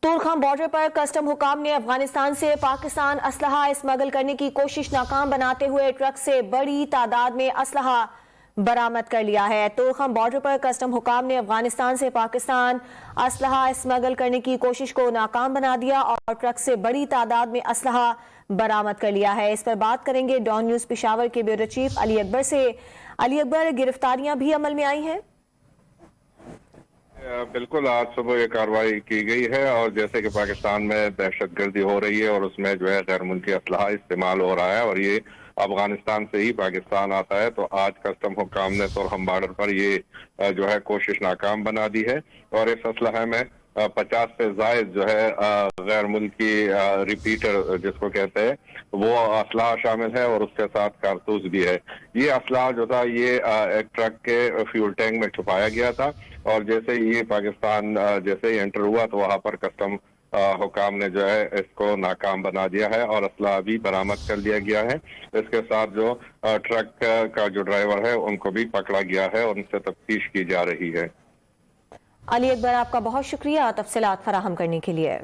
तोरखाम border पर custom हुकाम ने अफगानिस्तान से पाकिस्तान असलहा स्मगल करने की कोशिश नाकाम बनाते हुए ट्रक से बड़ी तादाद में असलहा बरामद कर लिया है। तोरखाम बॉर्डर पर कस्टम हुकाम ने अफगानिस्तान से पाकिस्तान असलहा स्मगल करने की कोशिश को नाकाम बना दिया और ट्रक से बड़ी तादाद में असलहा बरामद कर लिया है। इस पर बात करेंगे डॉन न्यूज पेशावर के ब्यूरो चीफ अली अकबर से। अली अकबर, गिरफ्तारियां भी अमल में आई हैं? बिल्कुल, आज सुबह ये कार्रवाई की गई है और जैसे कि पाकिस्तान में दहशतगर्दी हो रही है और उसमें जो है गैर मुल्की असलहा इस्तेमाल हो रहा है और ये अफगानिस्तान से ही पाकिस्तान आता है, तो आज कस्टम हुकाम ने तोरखम बॉर्डर पर ये जो है कोशिश नाकाम बना दी है और इस असलहे में 50 से जायद जो है गैर मुल्की रिपीटर जिसको कहते हैं वो असलहा शामिल है और उसके साथ कारतूस भी है। ये असलहा जो था ये एक ट्रक के फ्यूल टैंक में छुपाया गया था और जैसे ये पाकिस्तान जैसे ही एंटर हुआ तो वहां पर कस्टम हुकाम ने जो है इसको नाकाम बना दिया है और असला भी बरामद कर लिया गया है। इसके साथ जो ट्रक का जो ड्राइवर है उनको भी पकड़ा गया है और उनसे तफ्तीश की जा रही है। अली अकबर, आपका बहुत शुक्रिया तफसीलात फराहम करने के लिए।